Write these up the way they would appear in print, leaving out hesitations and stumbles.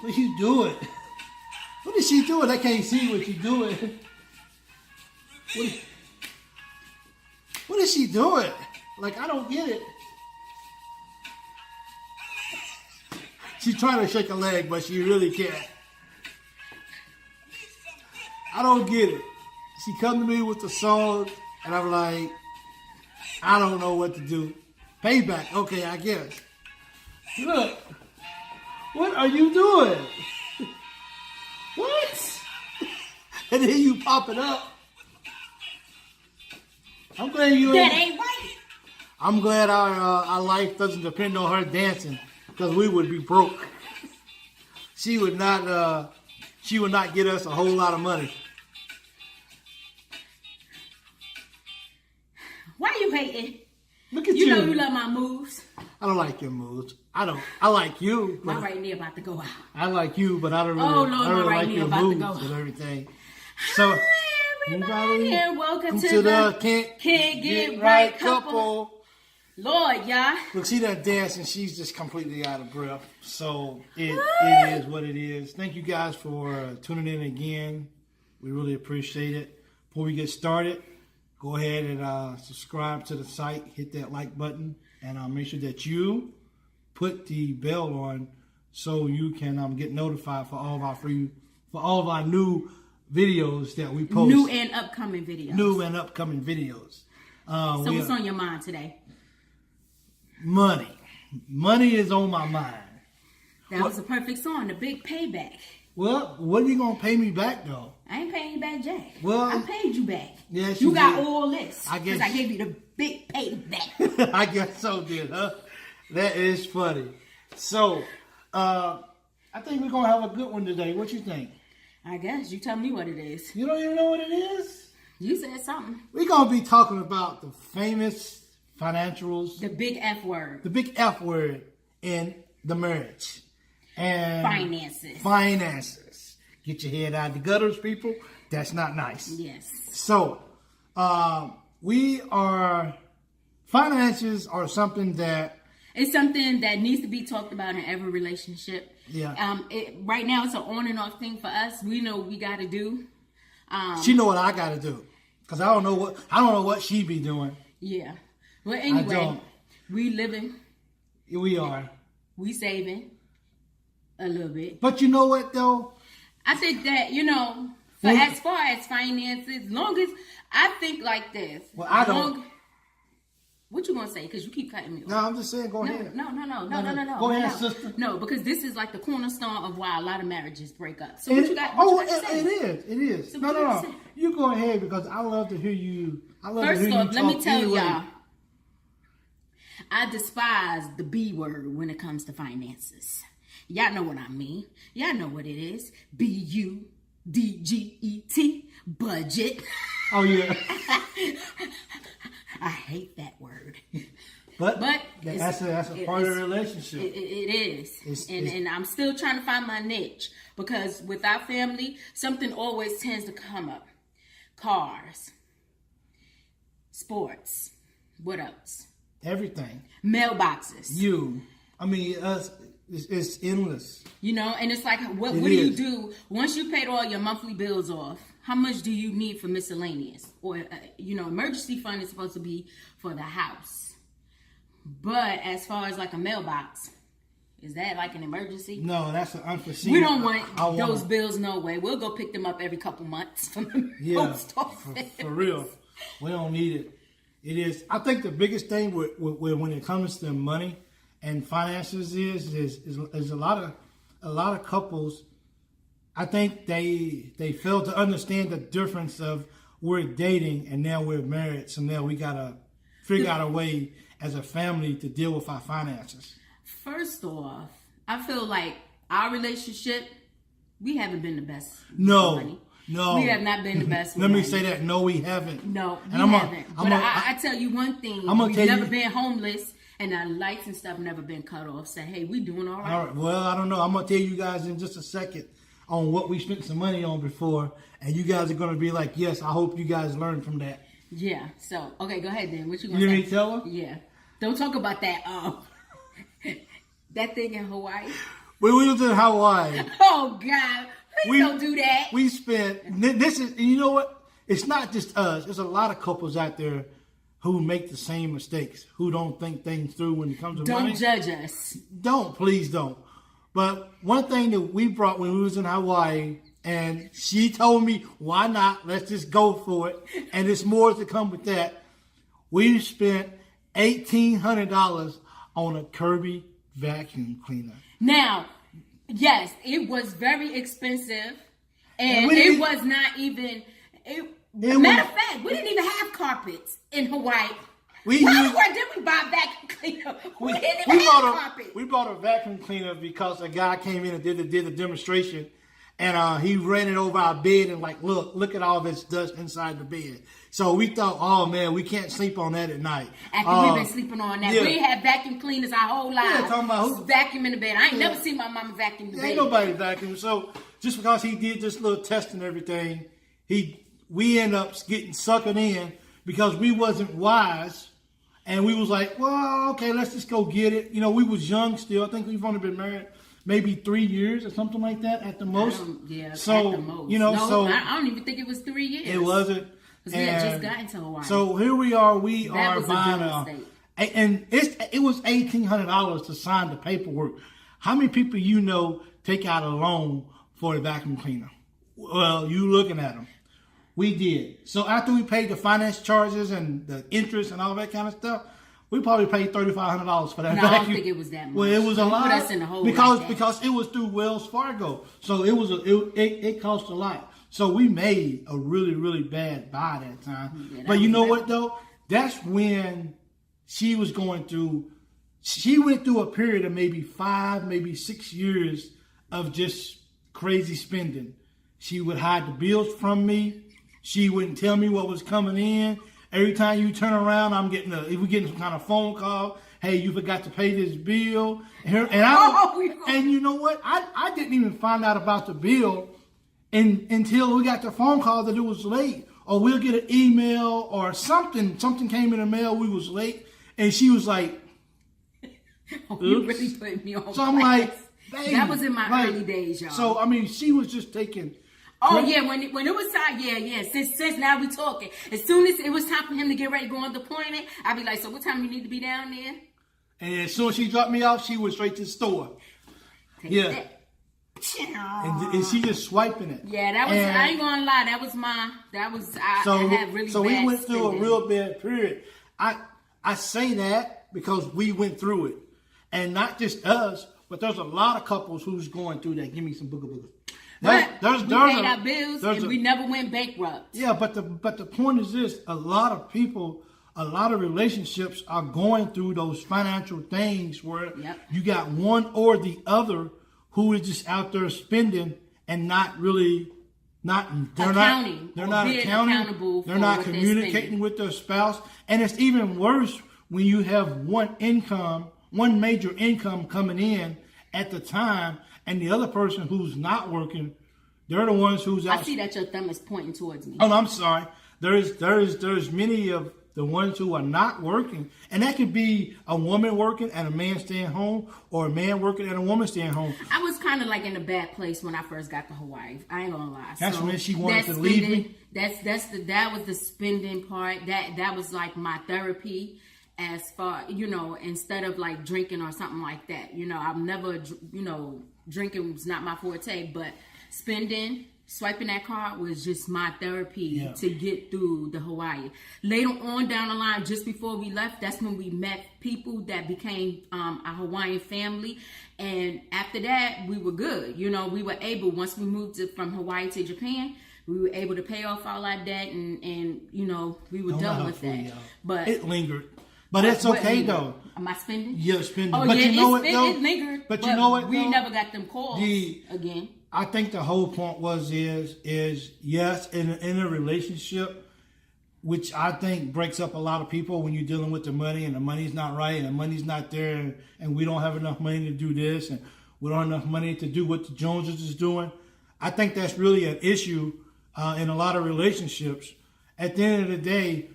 What you doing? What is she doing? I can't see what you doing. What is she doing? Like, I don't get it. She's trying to shake a leg, but she really can't. I don't get it. She come to me with the song, and I'm like, I don't know what to do. Payback, okay, I guess. Look, what are you doing? What? And then you pop it up. I'm glad you. That ain't right. I'm glad our life doesn't depend on her dancing, because we would be broke. She would not get us a whole lot of money. Why you hating? Look at you. You know you love my moves. I don't like your moves. I like you. My right knee about to go out. I like you, but I don't really, Oh, Lord, I don't really my right like knee your about to moves go. and everything. So, Hi, everybody, and welcome to the Can't Get Right couple. Lord, y'all. Look, see that dance, and she's just completely out of breath. So, it is what it is. Thank you guys for tuning in again. We really appreciate it. Before we get started, go ahead and subscribe to the site. Hit that like button, and make sure that you put the bell on so you can get notified for all of our new videos that we post. New and upcoming videos. So what's on your mind today? Money. Money is on my mind. That was a perfect song, The Big Payback. Well, what are you going to pay me back, though? I ain't paying you back, Jack. Well, I paid you back. Yes, you got did. all this. I guess. Because I gave you the big payback. I guess so, did, huh? That is funny. So, I think we're going to have a good one today. What you think? I guess. You tell me what it is. You don't even know what it is? You said something. We're going to be talking about the famous financials. The big F word. The big F word in the marriage. And finances. Get your head out of the gutters, people. That's not nice. Yes. So, finances are something that... It's something that needs to be talked about in every relationship. Yeah. Right now, it's an on and off thing for us. We know what we got to do. She know what I got to do, because I don't know what she be doing. Yeah. Well, anyway, we living. We are. We saving a little bit. But you know what though? I think that as far as finances, long as I think like this. Well, I don't. What you gonna say? Because you keep cutting me off. No, I'm just saying. Go ahead. No. Go ahead, sister. No, because this is like the cornerstone of why a lot of marriages break up. So It is. So no. You go ahead, because I love to hear you. First off, let me tell y'all, I despise the B word when it comes to finances. Y'all know what I mean. Y'all know what it is. BUDGET, budget. Oh yeah. I hate that word. But that's a part of the relationship. It is. And I'm still trying to find my niche, because with our family, something always tends to come up. Cars, sports, what else? Everything. Mailboxes. Us. It's endless. And it's like, what do you do once you paid all your monthly bills off? How much do you need for miscellaneous? Or, emergency fund is supposed to be for the house. But as far as like a mailbox, is that like an emergency? No, that's an unforeseen. We don't want those bills, no way. We'll go pick them up every couple months from the post office. For real. We don't need it. It is. I think the biggest thing when it comes to money and finances is a lot of couples. I think they fail to understand the difference of we're dating and now we're married. So now we gotta figure out a way as a family to deal with our finances. First off, I feel like our relationship, we haven't been the best. No. Money. No. We have not been the best. Let me say that. No, we haven't. No, we haven't. But I tell you one thing. We've never been homeless, and our lights and stuff never been cut off. Say, hey, we doing all right. All right. Well, I don't know. I'm going to tell you guys in just a second on what we spent some money on before. And you guys are going to be like, yes, I hope you guys learn from that. Yeah. So, okay, go ahead then. What you going to say? You need to tell her? Yeah. Don't talk about that, that thing in Hawaii. when we was in Hawaii. Oh God, please don't do that. We spent this is, and you know what? It's not just us. There's a lot of couples out there who make the same mistakes, who don't think things through when it comes to money. Don't judge us. Please don't. But one thing that we brought when we was in Hawaii, and she told me, why not? Let's just go for it. And there's more to come with that. We spent $1,800 on a Kirby vacuum cleaner. Now, yes, it was very expensive, and it was not even. Matter of fact, we didn't even have carpets in Hawaii. Where did we buy vacuum cleaner? We didn't even have carpet. We bought a vacuum cleaner because a guy came in and did the demonstration, and he ran it over our bed and like, look at all this dust inside the bed. So we thought, oh man, we can't sleep on that at night. After we've been sleeping on that, we had vacuum cleaners our whole lives. Yeah, talking about who? Vacuum in the bed. I ain't never seen my mama vacuum the bed. Ain't nobody vacuum. So just because he did this little test and everything, we end up getting suckered in because we wasn't wise. And we was like, well, okay, let's just go get it. You know, we was young still. I think we've only been married maybe 3 years or something like that at the most. So, at the most. You know, I don't even think it was 3 years. It wasn't. Because we had just gotten to Hawaii. So here we are. We are buying and it was $1,800 to sign the paperwork. How many people you know take out a loan for a vacuum cleaner? Well, you looking at them. We did. So after we paid the finance charges and the interest and all that kind of stuff, we probably paid $3,500 for that vacuum. I don't think it was that much. Well, it was a lot. Put us in the hole because it was through Wells Fargo, so it cost a lot. So we made a really, really bad buy that time. Yeah, but you know what though? That's when she was going through. She went through a period of maybe 5, maybe 6 years of just crazy spending. She would hide the bills from me. She wouldn't tell me what was coming in. Every time you turn around, we're getting some kind of phone call. Hey, you forgot to pay this bill. And you know what? I didn't even find out about the bill until we got the phone call that it was late. Or we'll get an email or something. Something came in the mail. We was late. And she was like, you really put me on. So I'm like, baby, that was in my early days, y'all. So, I mean, she was just taking... Oh yeah, when it was time, yeah. Since now we talking. As soon as it was time for him to get ready to go on deployment, I'd be like, so what time you need to be down there? And as soon as she dropped me off, she went straight to the store. And she just swiping it. Yeah, that was. I ain't gonna lie, I had really. So bad we went through spending. a real bad period. I say that because we went through it, and not just us, but there's a lot of couples who's going through that. Give me some booger. We paid our bills and we never went bankrupt. Yeah, but the point is this: a lot of people, a lot of relationships are going through those financial things where you got one or the other who is just out there spending and not really accounting. They're not accountable. They're not communicating with their spouse, and it's even worse when you have one major income coming in at the time. And the other person who's not working, they're the ones who's out. I see that your thumb is pointing towards me. Oh, I'm sorry. There's many of the ones who are not working. And that could be a woman working and a man staying home, or a man working and a woman staying home. I was kind of like in a bad place when I first got to Hawaii. I ain't gonna lie. That's when she wanted to leave me. That was the spending part. That was like my therapy. As far, instead of like drinking or something like that, I've never, drinking was not my forte, but swiping that card was just my therapy to get through the Hawaii. Later on down the line, just before we left, that's when we met people that became a Hawaiian family. And after that, we were good. We were able, once we moved from Hawaii to Japan, we were able to pay off all our debt and we were done with that. But it lingered. But it's okay though. Am I spending? Yeah, spending. Oh, but yeah, you know what though? It lingered. But you know what? We never got them calls again. I think the whole point is yes, in a relationship, which I think breaks up a lot of people when you're dealing with the money and the money's not right and the money's not there and we don't have enough money to do this and we don't have enough money to do what the Joneses is doing. I think that's really an issue in a lot of relationships. At the end of the day,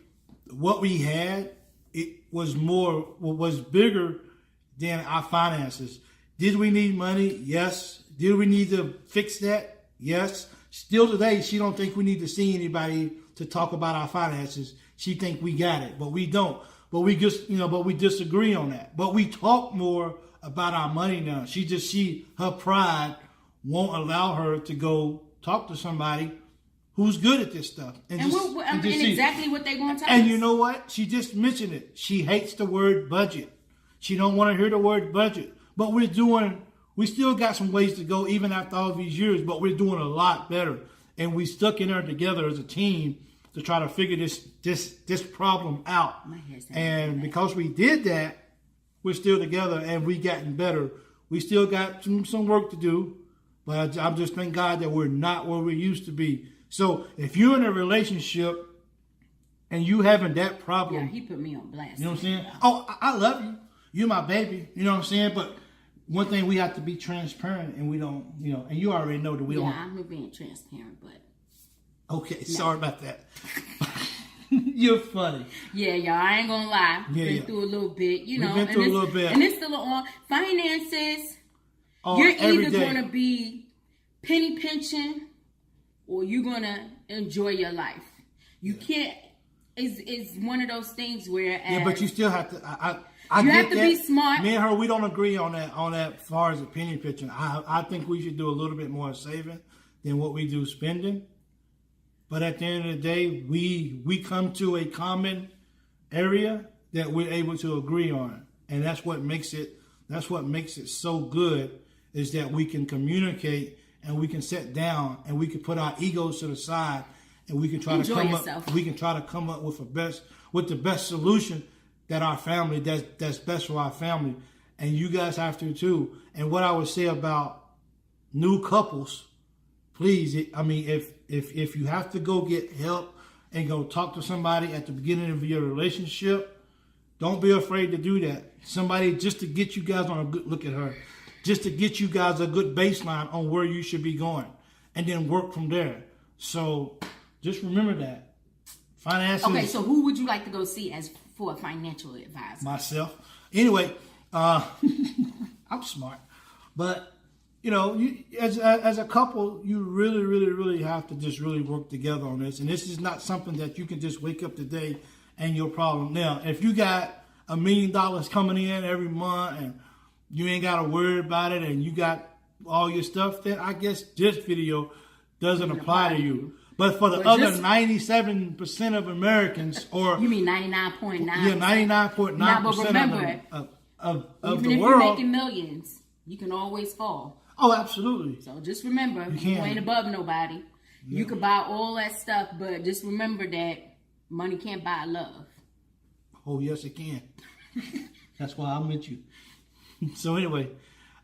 what we had, it was bigger than our finances. Did we need money? Yes. Did we need to fix that? Yes. Still today, she don't think we need to see anybody to talk about our finances. She think we got it, but we don't. But we just, but we disagree on that. But we talk more about our money now. Her pride won't allow her to go talk to somebody who's good at this stuff. And exactly what they want to tell us. And you know what? She just mentioned it. She hates the word budget. She don't want to hear the word budget. But we still got some ways to go even after all these years, but we're doing a lot better. And we stuck in there together as a team to try to figure this problem out. And because we did that, we're still together and we gotten better. We still got some work to do, but I'm just thank God that we're not where we used to be. So if you're in a relationship and you having that problem. Yeah, he put me on blast. You know what I'm saying? Oh, I love you. You're my baby. You know what I'm saying? But one thing, we have to be transparent, and we don't, and you already know that we don't. Yeah, I'm being transparent, but. Okay, no. Sorry about that. You're funny. Yeah, y'all, I ain't gonna lie. Been through a little bit, We've been through a little bit. And it's still on finances. You're either gonna be penny pinching or you're gonna enjoy your life. You can't. It's one of those things where. Yeah, but you still have to. You have to be smart. Me and her, we don't agree on that. As far as the penny pinching, I think we should do a little bit more saving than what we do spending. But at the end of the day, we come to a common area that we're able to agree on, and that's what makes it so good, is that we can communicate and we can sit down and we can put our egos to the side and we can try to come up with the best solution that our family that's best for our family, and you guys have to too. And what I would say about new couples, please, if you have to go get help and go talk to somebody at the beginning of your relationship, don't be afraid to do that. Somebody just to get you guys on a good look at her, just to get you guys a good baseline on where you should be going, and then work from there. So just remember that. Finances. Okay, so who would you like to go see for a financial advisor? Myself. Anyway, I'm smart, but you as a couple, you really, really, really have to just really work together on this. And this is not something that you can just wake up today and your problem. Now, if you got $1 million coming in every month and you ain't got to worry about it and you got all your stuff, then I guess this video doesn't apply to you. But for the other 97% of Americans, or you mean 99.9? Yeah, 99.9% of the world. Even if you're making millions, you can always fall. Oh, absolutely. So just remember, you ain't above nobody. Yeah. You can buy all that stuff, but just remember that money can't buy love. Oh, yes, it can. That's why I met you. So anyway,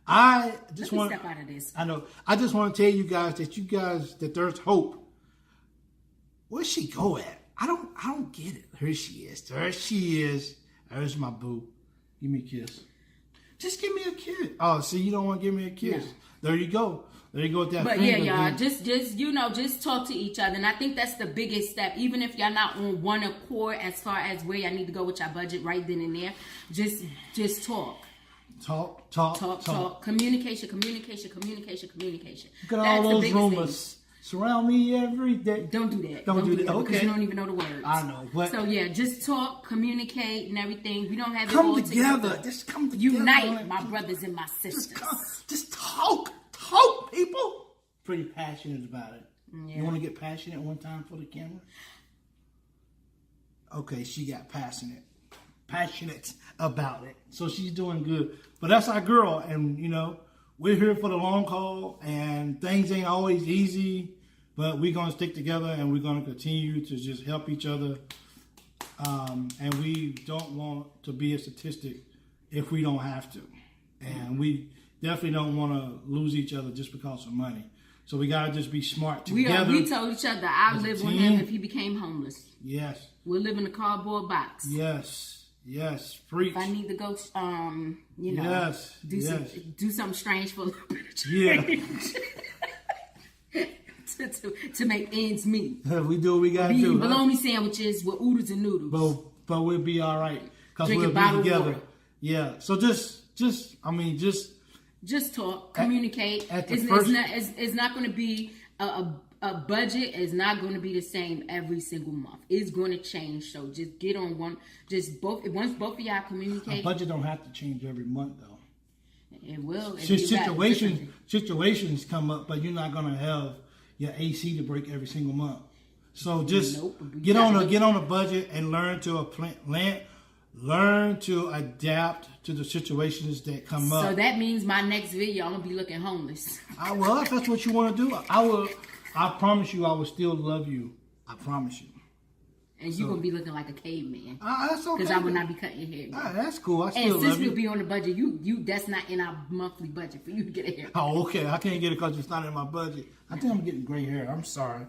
I just want to step out of this. I know. I just want to tell you guys that there's hope. Where's she go at? I don't get it. Here she is. There she is. There's my boo. Give me a kiss. Just give me a kiss. Oh, see, you don't want to give me a kiss. No. There you go. There you go with that. But yeah, y'all, just talk to each other. And I think that's the biggest step. Even if y'all not on one accord as far as where y'all need to go with your budget right then and there, just talk. Talk. Communication. Look at all those rumors. Surround me every day. Don't do that. Don't do that. Okay. Because you don't even know the words. I know. But so yeah, just talk, communicate, and everything. We don't have it all together. Just come together. Unite, my brothers and my sisters. Just talk. Talk, people. Pretty passionate about it. Yeah. You want to get passionate one time for the camera? Okay, she got passionate about it. So she's doing good. But that's our girl, and we're here for the long haul, and things ain't always easy, but we're going to stick together, and we're going to continue to just help each other. And we don't want to be a statistic if we don't have to. And we definitely don't want to lose each other just because of money. So we got to just be smart together. We told each other, I'd live with him if he became homeless. Yes. We'll live in a cardboard box. Yes, preach. If I need to go, do something strange for a little bit of change. Yeah. to make ends meet. We do what we got to do. Bologna sandwiches with oodles and noodles. But we'll be all right. Because we'll be together. Yeah. So just Just talk, communicate. At the It's first- it's not going to be a budget is not going to be the same every single month. It's going to change. So just get on one. Once both of y'all A communicate. budget don't have to change every month though. It will. Situations come up, but you're not gonna have your AC to break every single month. So just get on a budget and learn to adapt to the situations that come up. So that means my next video, I'm gonna be looking homeless. Well, if that's what you want to do, I promise you, I will still love you. I promise you. And you're gonna be looking like a caveman. That's okay. Because I will not be cutting your hair. That's cool. I still And love since you. we'll be on the budget, that's not in our monthly budget for you to get a haircut. Oh, okay. I can't get it because it's not in my budget. I think I'm getting gray hair. I'm sorry.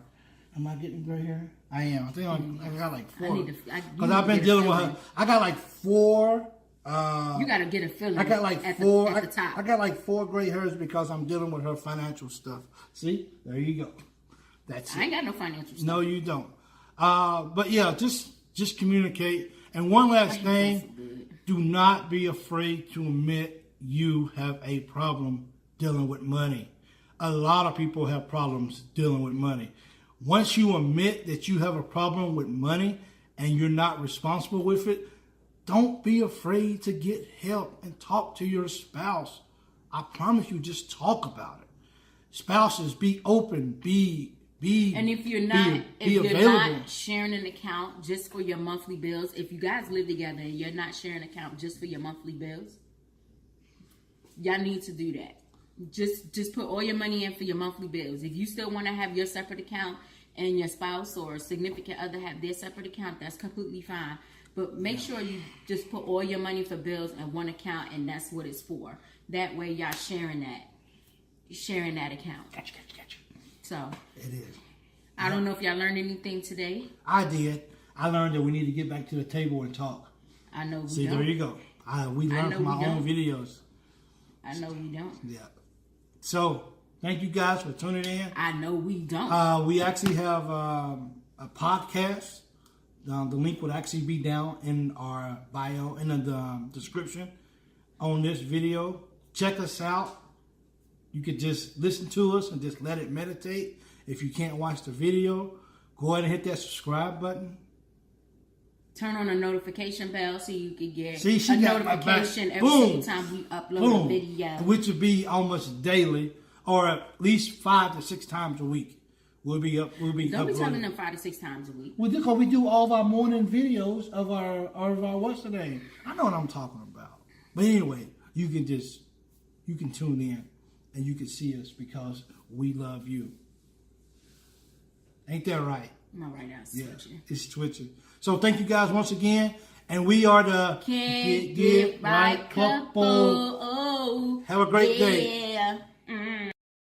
Am I getting gray hair? I am. I think I got like 4. Because I've been dealing with her. I got like 4. You gotta get a feeling. I got like at 4. at the top. I got like 4 gray hairs because I'm dealing with her financial stuff. See? There you go. That's it. I ain't got no financial stuff. No, you don't. But yeah, just communicate. And one last thing, do not be afraid to admit you have a problem dealing with money. A lot of people have problems dealing with money. Once you admit that you have a problem with money and you're not responsible with it, don't be afraid to get help and talk to your spouse. I promise you, just talk about it. Spouses, be open, and if you're not sharing an account just for your monthly bills, if you guys live together and you're not sharing an account just for your monthly bills, y'all need to do that. Just put all your money in for your monthly bills. If you still want to have your separate account and your spouse or significant other have their separate account, that's completely fine. But make sure you just put all your money for bills in one account, and that's what it's for. That way y'all sharing that account. Gotcha. So It is. I don't know if y'all learned anything today. I did. I learned that we need to get back to the table and talk. I know we See, don't. there you go. We learned from our own videos. I know we don't. Yeah. So, thank you guys for tuning in. I know we don't. We actually have a podcast. The link would actually be down in our bio, in the description on this video. Check us out. You could just listen to us and just let it meditate. If you can't watch the video, go ahead and hit that subscribe button. Turn on a notification bell so you can get a notification every single time we upload a video. Which would be almost daily, or at least 5 to 6 times a week. We'll be Don't uploading. be telling them 5 to 6 times a week. Well, because we do all of our morning videos of our what's the name? I know what I'm talking about. But anyway, you can tune in and you can see us because we love you. Ain't that right? No, right now it's twitching. It's twitching. So thank you guys once again. And we are the Can't Get Right Couple. Have a great day.